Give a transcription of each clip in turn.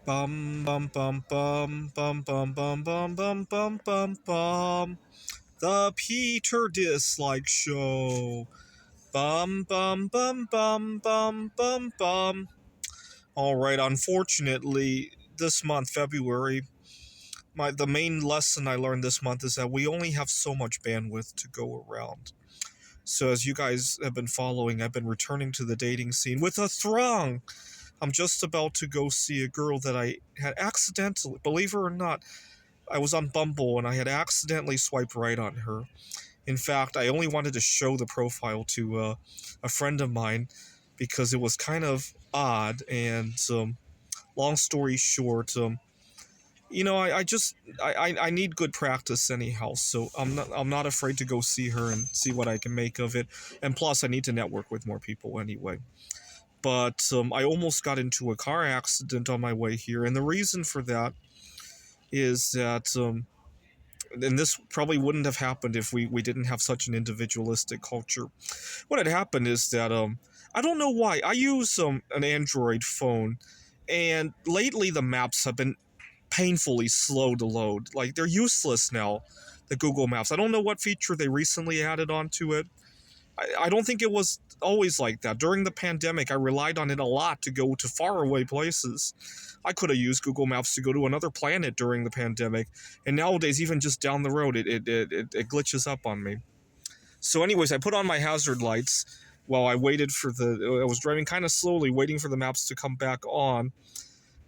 Bum bum bum bum bum bum bum bum bum bum bum bum. The Peter Dislike Show. Bum bum bum bum bum bum bum. All right. Unfortunately, this month, February, the main lesson I learned this month is that we only have so much bandwidth to go around. So as you guys have been following, I've been returning to the dating scene with a throng. I'm just about to go see a girl that I had accidentally, believe it or not, I was on Bumble and I had accidentally swiped right on her. In fact, I only wanted to show the profile to a friend of mine because it was kind of odd. And long story short, I need good practice anyhow. So I'm not afraid to go see her and see what I can make of it. And plus, I need to network with more people anyway. But I almost got into a car accident on my way here, and the reason for that is that and this probably wouldn't have happened if we didn't have such an individualistic culture. What had happened is that I don't know why I use an Android phone, and lately the maps have been painfully slow to load. Like they're useless now. The Google Maps. I don't know what feature they recently added onto it. I don't think it was always like that. During the pandemic, I relied on it a lot to go to faraway places. I could have used Google Maps to go to another planet during the pandemic, and nowadays, even just down the road, it glitches up on me. So, anyways, I put on my hazard lights while I waited for I was driving kind of slowly, waiting for the maps to come back on,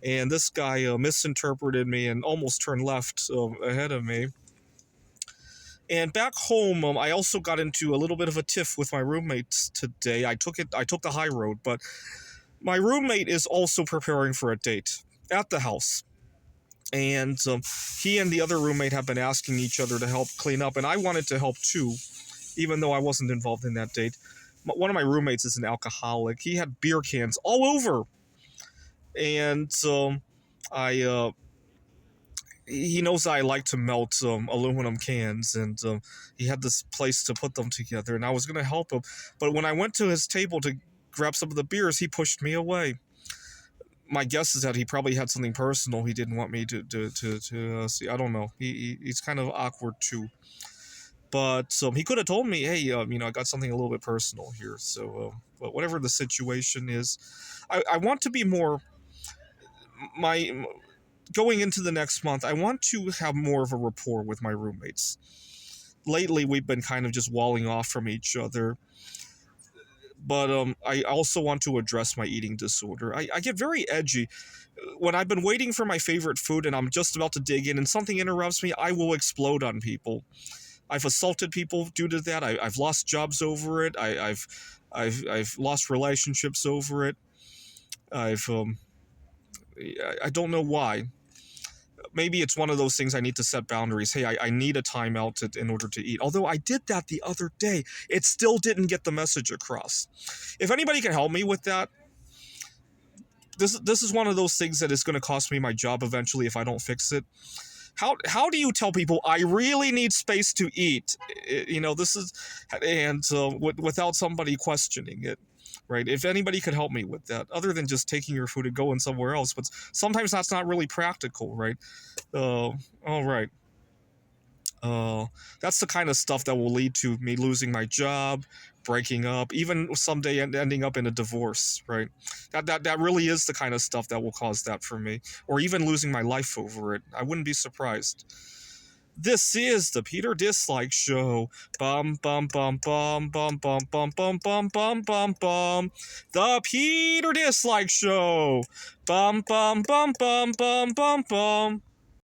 and this guy misinterpreted me and almost turned left ahead of me. And back home, I also got into a little bit of a tiff with my roommates today. I took the high road, but my roommate is also preparing for a date at the house. And he and the other roommate have been asking each other to help clean up, and I wanted to help too, even though I wasn't involved in that date. One of my roommates is an alcoholic. He had beer cans all over, and I he knows I like to melt aluminum cans, and he had this place to put them together, and I was going to help him. But when I went to his table to grab some of the beers, he pushed me away. My guess is that he probably had something personal he didn't want me to see. I don't know. He's kind of awkward too. But he could have told me, hey, I got something a little bit personal here. So, but whatever the situation is, I want to be more my going into the next month, I want to have more of a rapport with my roommates. Lately, we've been kind of just walling off from each other. But I also want to address my eating disorder. I get very edgy. When I've been waiting for my favorite food and I'm just about to dig in and something interrupts me, I will explode on people. I've assaulted people due to that. I've lost jobs over it. I've lost relationships over it. I don't know why. Maybe it's one of those things I need to set boundaries. Hey, I need a timeout in order to eat. Although I did that the other day, it still didn't get the message across. If anybody can help me with that, this is one of those things that is going to cost me my job eventually if I don't fix it. How do you tell people I really need space to eat? This is, and without somebody questioning it. Right? If anybody could help me with that, other than just taking your food and going somewhere else, but sometimes that's not really practical, right? All right. That's the kind of stuff that will lead to me losing my job, breaking up, even someday ending up in a divorce, right? That really is the kind of stuff that will cause that for me, or even losing my life over it. I wouldn't be surprised. This is the Peter Dislike Show. Bum bum bum bum bum bum bum bum bum bum bum bum. The Peter Dislike Show. Bum bum bum bum bum bum bum.